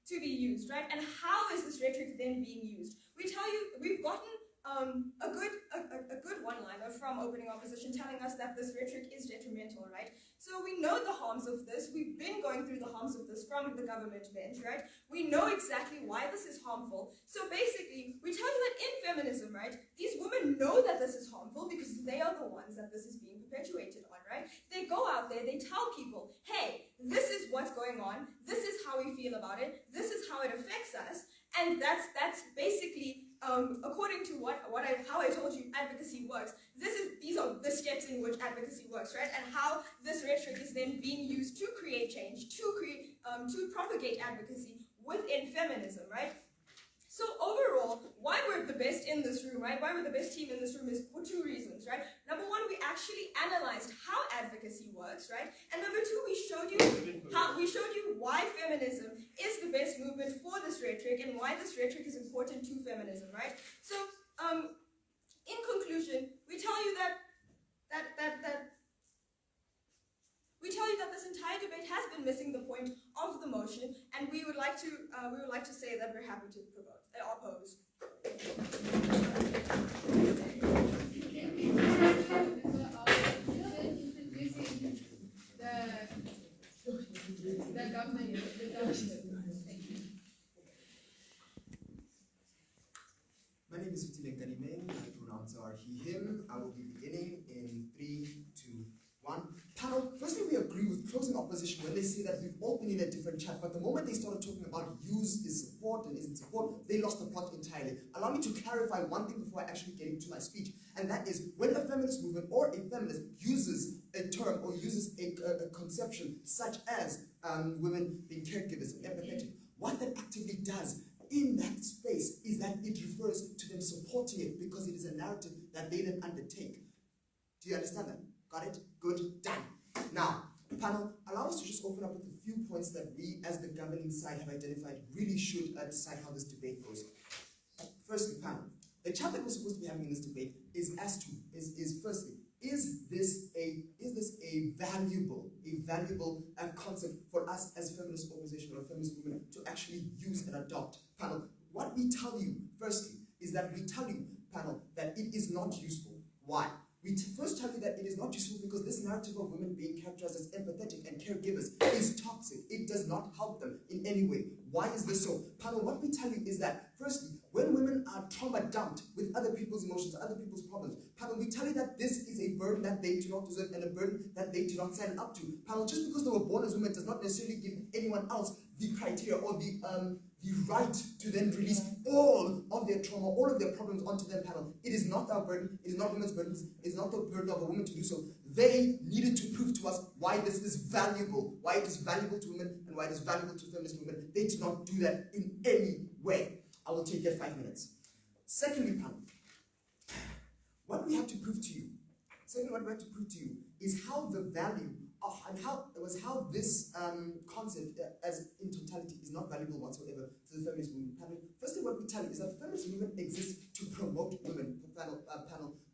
to be used, right? And how is this rhetoric then being used? We tell you we've gotten a good one-liner from opening opposition telling us that this rhetoric is detrimental, right? So we know the harms of this. We've been going through the harms of this from the government bench, right? We know exactly why this is harmful. So basically, we tell you that in feminism, right, these women know that this is harmful because they are the ones that this is being perpetuated on, right? They go out there, they tell people, hey, this is what's going on, this is how we feel about it, this is how it affects us, and that's basically according to how I told you advocacy works. These are the steps in which advocacy works, right? And how this rhetoric is then being used to create change, to propagate advocacy within feminism, right? So overall, why we're the best in this room, right? Why we're the best team in this room is for two reasons, right? Number one, we actually analyzed how advocacy works, right? And number two, we showed you why feminism is the best movement for this rhetoric and why this rhetoric is important to feminism, right? So, in conclusion, we tell you that this entire debate has been missing the point of the motion, and we would like to say that we're happy to oppose. The government. My name is Nkadimeng. My pronouns are he, him. I will be beginning in 3, 2, 1. Panel, firstly, we agree with closing opposition when they say that we've all been in a different chat, but the moment they started talking about use is support and isn't support, they lost the plot entirely. Allow me to clarify one thing before I actually get into my speech, and that is when a feminist movement or a feminist uses a term or uses a conception such as women being caregivers and empathetic, what that actively does in that space is that it refers to them supporting it because it is a narrative that they then undertake. Do you understand that? Got it? Good. Done. Now, panel, allow us to just open up with a few points that we, as the governing side, have identified really should decide how this debate goes. Firstly, panel, the chat that we're supposed to be having in this debate is firstly, is this a valuable concept for us as feminist organization or feminist movement to actually use and adopt? Panel, what we tell you, firstly, is that we tell you, panel, that it is not useful. Why? We first tell you that it is not useful because this narrative of women being characterized as empathetic and caregivers is toxic. It does not help them in any way. Why is this so? Panel, what we tell you is that, firstly, when women are trauma dumped with other people's emotions, other people's problems, panel, we tell you that this is a burden that they do not deserve and a burden that they do not sign up to. Panel, just because they were born as women does not necessarily give anyone else the criteria or the right to then release all of their trauma, all of their problems onto their panel. It is not our burden, it is not women's burden, it is not the burden of a woman to do so. They needed to prove to us why this is valuable, why it is valuable to women and why it is valuable to feminist movement. They did not do that in any way. I will take that 5 minutes. Secondly, panel, what we have to prove to you, is how the value and how this concept as in totality is not valuable whatsoever to the feminist movement. Panel, firstly, what we tell you is that the feminist movement exists to promote women, panel,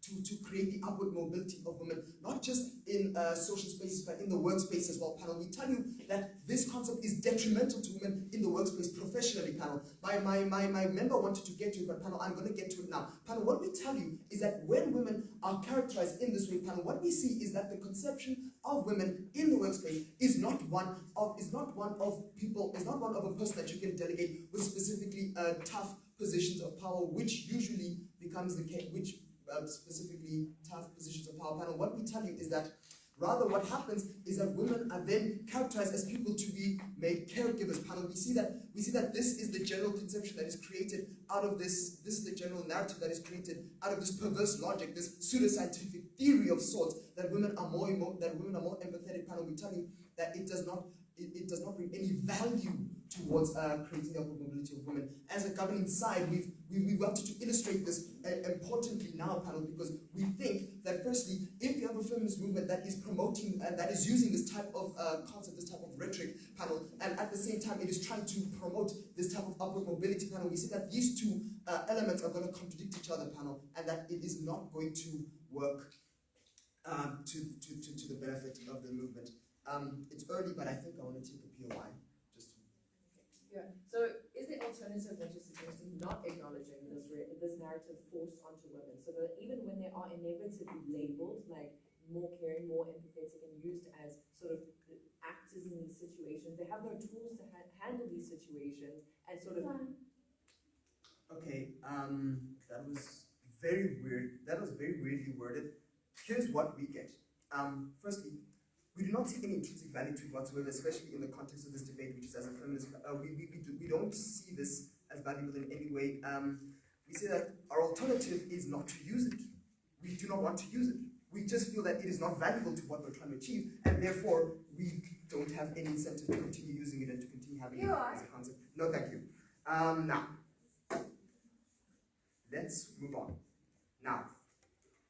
to create the upward mobility of women, not just in social spaces, but in the workspace as well. Panel, we tell you that this concept is detrimental to women in the workspace professionally. Panel, my member wanted to get to it, but panel, I'm going to get to it now. Panel, what we tell you is that when women are characterized in this way, panel, what we see is that the conception of women in the workspace is not one of a person that you can delegate with specifically tough positions of power, which usually becomes the case, specifically tough positions of power. Panel, what we tell you is that rather what happens is that women are then characterized as people to be made caregivers. Panel, we see that this is the general conception that is created out of this is the general narrative that is created out of this perverse logic, this pseudoscientific theory of sorts, that women are more empathetic. Panel, we tell you that it does not bring any value towards creating the upward mobility of women. As a governing side, we wanted to illustrate this importantly now, panel, because we think that firstly, if you have a feminist movement that is promoting and that is using this type of concept, this type of rhetoric, panel, and at the same time it is trying to promote this type of upward mobility, panel, we see that these two elements are going to contradict each other, panel, and that it is not going to work to the benefit of the movement. It's early, but I think I want to take a POI. Yeah. So is the alternative that you're suggesting not acknowledging this narrative forced onto women, so that even when they are inevitably labeled like more caring, more empathetic, and used as sort of actors in these situations, they have no tools to handle these situations and sort of. Okay, that was very weird. That was very weirdly worded. Here's what we get. Firstly, we do not see any intrinsic value to it whatsoever, especially in the context of this debate, which is as a feminist. We don't see this as valuable in any way. We say that our alternative is not to use it. We do not want to use it. We just feel that it is not valuable to what we're trying to achieve, and therefore we don't have any incentive to continue using it and to continue having it as a concept. No, thank you. Now, let's move on. Now,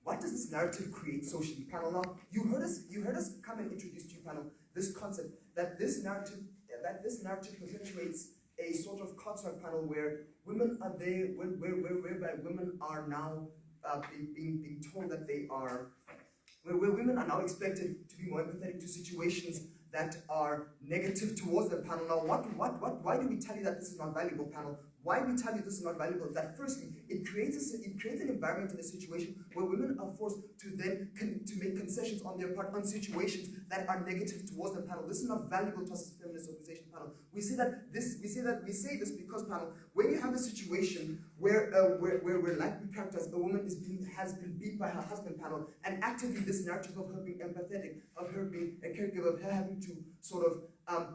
what does this narrative create socially? Panel, now you heard us come and introduce to you, panel, this concept that this narrative perpetuates a sort of construct, panel, where women are there, whereby women are now being told that they are, where women are now expected to be more empathetic to situations that are negative towards them, panel. Now, why do we tell you that this is not valuable, panel? Why we tell you this is not valuable is that firstly, it creates an environment in a situation where women are forced to then to make concessions on their part on situations that are negative towards them, panel. This is not valuable to us as a feminist organization, panel. We say this because, panel, when you have a situation where like we characters, a woman has been beat by her husband, panel, and actively this narrative of her being empathetic, of her being a caregiver, of her having to sort of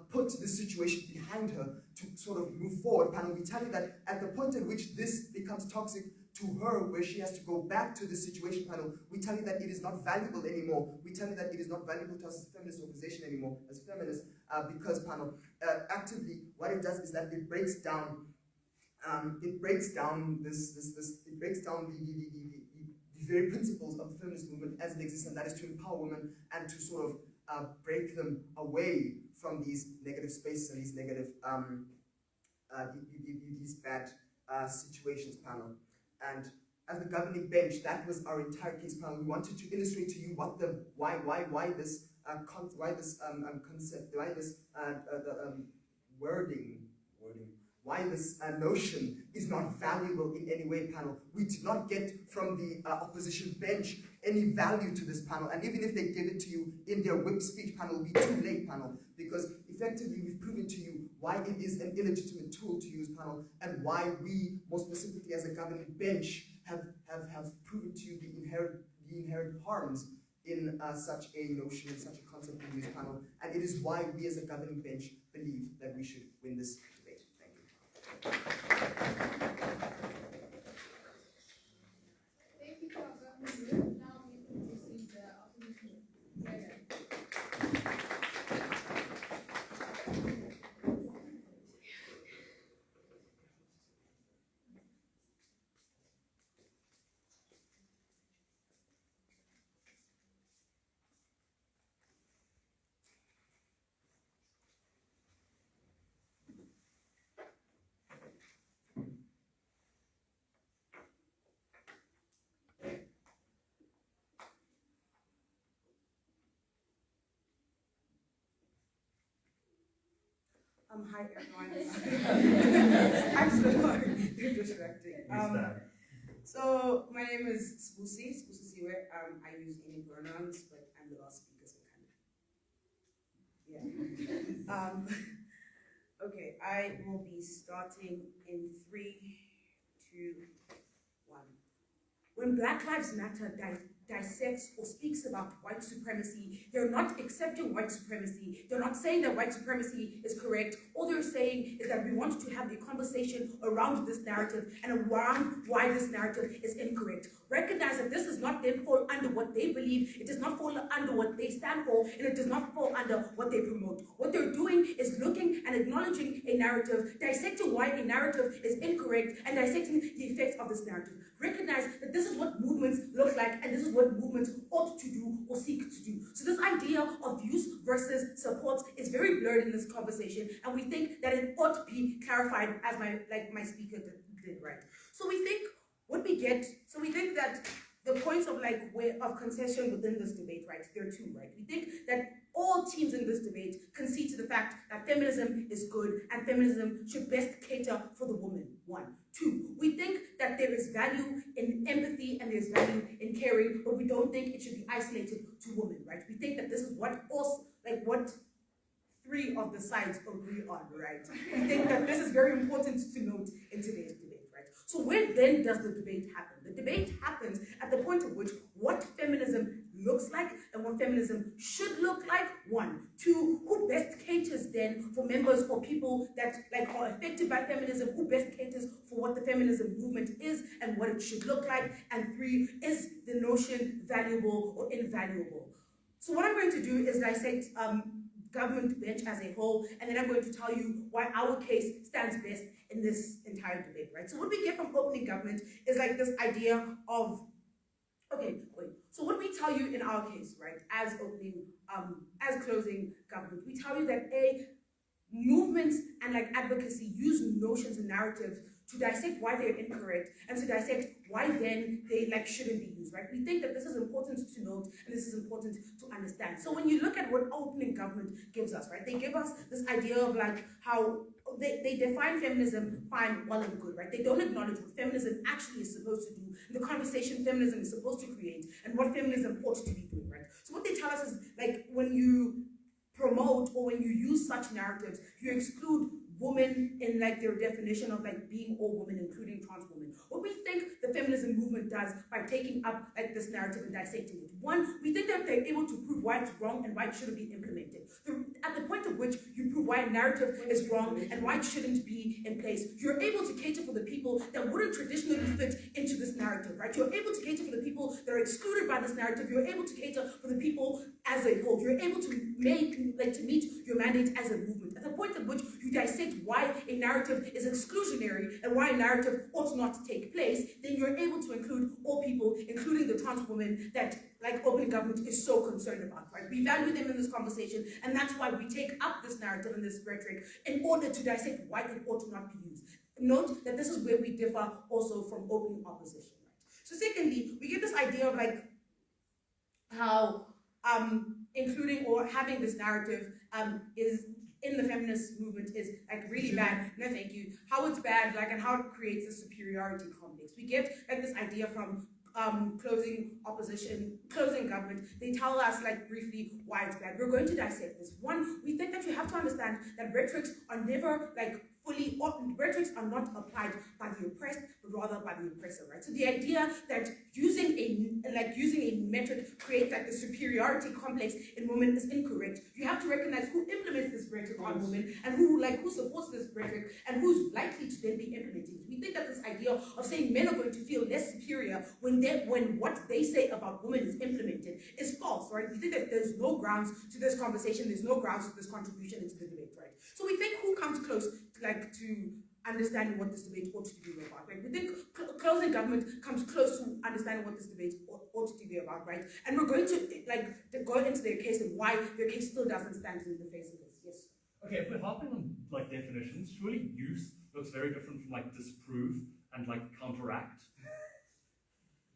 put this situation behind her to sort of move forward, panel, we tell you that at the point at which this becomes toxic to her, where she has to go back to the situation, panel, we tell you that it is not valuable anymore. We tell you that it is not valuable to us as a feminist organization anymore, as feminists, because, panel, actively what it does is that it breaks down the very principles of the feminist movement as it exists, and that is to empower women and to sort of break them away from these negative spaces and these negative, these bad situations, panel. And as the governing bench, that was our entire case, panel. We wanted to illustrate to you what the why this concept, why this wording, why this notion is not valuable in any way, panel. We did not get from the opposition bench any value to this, panel, and even if they give it to you in their whip speech, panel, it will be too late, panel, because effectively we've proven to you why it is an illegitimate tool to use, panel, and why we, more specifically as a governing bench, have proven to you the inherent harms in such a notion, in such a concept in this, panel, and it is why we as a governing bench believe that we should win this debate. Thank you. Thank you, Keshav. Now we can proceed the opposition. Hi everyone. I'm so sorry. They're distracting. So my name is Sibusisiwe. I use any pronouns, but I'm the last speaker, so kind of. Yeah. Okay, I will be starting in 3, 2, 1. When Black Lives Matter dissects or speaks about white supremacy, they're not accepting white supremacy. They're not saying that white supremacy is correct. All they're saying is that we want to have a conversation around this narrative and around why this narrative is incorrect. Recognize that this does not then fall under what they believe, it does not fall under what they stand for, and it does not fall under what they promote. What they're doing is looking and acknowledging a narrative, dissecting why a narrative is incorrect, and dissecting the effects of this narrative. Recognize that this is what movements look like, and this is what movements ought to do or seek to do. So this idea of use versus support is very blurred in this conversation, and we think that it ought to be clarified, as my speaker did, right? So we think that the points of concession within this debate, right, there are two, right? We think that all all teams in this debate concede to the fact that feminism is good and feminism should best cater for the woman, 1. 2, we think that there is value in empathy and there's value in caring, but we don't think it should be isolated to women, right? We think that this is what 3 of the sides agree on, right? We think that this is very important to note in today's debate, right? So where then does the debate happen? The debate happens at the point at which what feminism looks like and what feminism should look like, 1. 2, who best caters then for members or people that are affected by feminism, who best caters for what the feminism movement is and what it should look like, and 3, is the notion valuable or invaluable? So what I'm going to do is dissect government bench as a whole, and then I'm going to tell you why our case stands best in this entire debate, right? So what we get from opening government is like this idea of, so what we tell you in our case, right, as closing government, we tell you that movements and like advocacy use notions and narratives to dissect why they're incorrect and to dissect why then they shouldn't be used, right? We think that this is important to note and this is important to understand. So when you look at what opening government gives us, right, they give us this idea of how they define feminism fine, well and good, right? They don't acknowledge what feminism actually is supposed to do, the conversation feminism is supposed to create, and what feminism ought to be doing, right? So what they tell us is when you promote or when you use such narratives, you exclude women in their definition of being all women, including trans women. What we think the feminism movement does by taking up this narrative and dissecting it. 1, we think that they're able to prove why it's wrong and why it shouldn't be implemented. At the point at which you prove why a narrative is wrong and why it shouldn't be in place, you're able to cater for the people that wouldn't traditionally fit into this narrative, right? You're able to cater for the people that are excluded by this narrative. You're able to cater for the people as a whole. You're able to meet your mandate as a movement. At the point at which you dissect why a narrative is exclusionary and why a narrative ought not to take place, then you're able to include all people, including the trans women that opening government is so concerned about, right? We value them in this conversation, and that's why we take up this narrative and this rhetoric in order to dissect why it ought to not be used. Note that this is where we differ also from opening opposition, right? So secondly, we get this idea of how including or having this narrative is in the feminist movement is really bad. No, thank you. How it's bad, and how it creates a superiority complex. We get this idea from closing government. They tell us briefly why it's bad. We're going to dissect this. 1, we think that you have to understand that rhetorics are never rhetorics are not applied by the oppressed, but rather by the oppressor, right? So the idea that using a metric creates the superiority complex in women is incorrect. You have to recognize who implements this rhetoric on women and who supports this rhetoric and who's likely to then be implementing it. We think that this idea of saying men are going to feel less superior when what they say about women is implemented is false, right? We think that there's no grounds to this conversation, there's no grounds to this contribution into the debate, right? So we think who comes close to understanding what this debate ought to be about, right? We think closing government comes close to understanding what this debate ought to be about, right? And we're going to go into their case and why their case still doesn't stand in the face of this. Yes. Okay, if we're harping on definitions, surely use looks very different from disprove and counteract.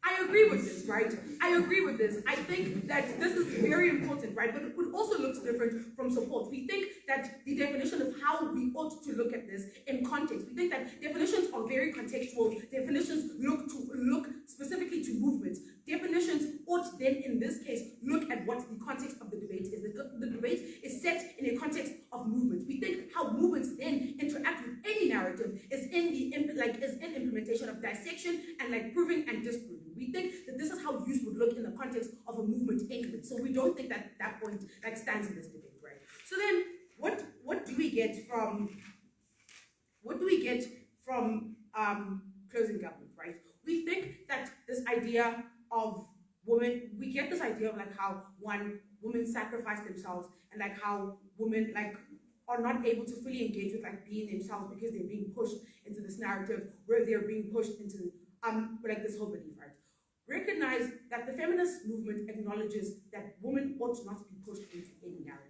I agree with this, right? I agree with this. I think that this is very important, right? But it also looks different from support. We think that the definition of how we ought to look at this in context. We think that definitions are very contextual. Definitions look specifically to movements. Definitions ought then, in this case, look at what the context of the debate is. The debate is set in a context of movements. We think how movements then interact with any narrative is in implementation of dissection and proving and disproving. We think that this is how use would look in the context of a movement anyway. So we don't think that that point stands in this debate, right? So then, what do we get from closing government, right? We think that this idea of women, we get this idea of how women sacrifice themselves and how women are not able to fully engage with being themselves because they're being pushed into this narrative where they're being pushed into this whole belief, right? Recognize that the feminist movement acknowledges that women ought not to be pushed into any narrative.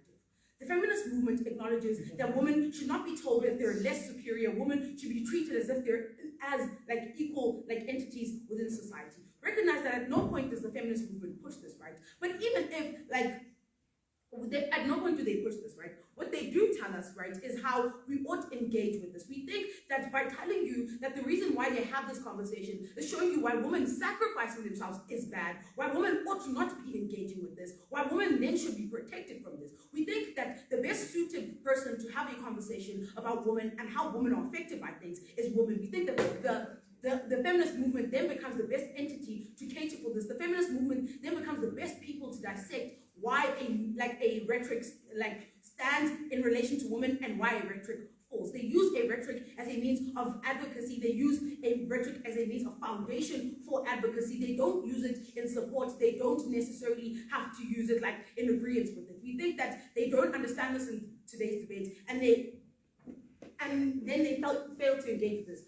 The feminist movement acknowledges that women should not be told that they're less superior. Women should be treated as if they're equal entities within society. Recognize that at no point does the feminist movement push this, right? But even if at no point do they push this, right? What they do tell us, right, is how we ought to engage with this. We think that by telling you that the reason why they have this conversation is showing you why women sacrificing themselves is bad, why women ought not be engaging with this, why women then should be protected from this. We think that the best suited person to have a conversation about women and how women are affected by things is women. We think that the feminist movement then becomes the best entity to cater for this. The feminist movement then becomes the best people to dissect why a rhetoric stands in relation to women and why a rhetoric falls. They use a rhetoric as a means of advocacy. They use a rhetoric as a means of foundation for advocacy. They don't use it in support. They don't necessarily have to use it in agreement with it. We think that they don't understand this in today's debate, and then they fail to engage with this.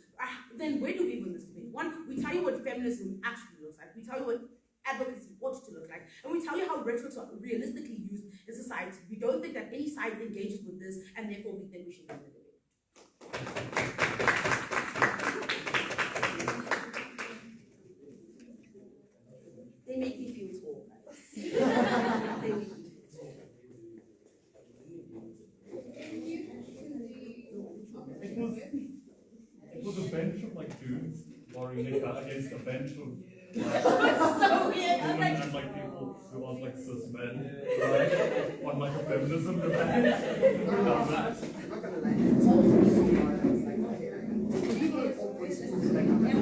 Then where do we win this debate? One, we tell you what feminism actually looks like. We tell you what advocacy ought to look like. And we tell you how rhetorics are realistically used in society. We don't think that any side engages with this, and therefore we think we should win the debate. They make me feel tall. They make me feel tall. It was a bench of dudes Thinika against a bench of so weird. women and people who are cis men, right? On a feminism debate. I'm not gonna lie. It's all people are like, okay,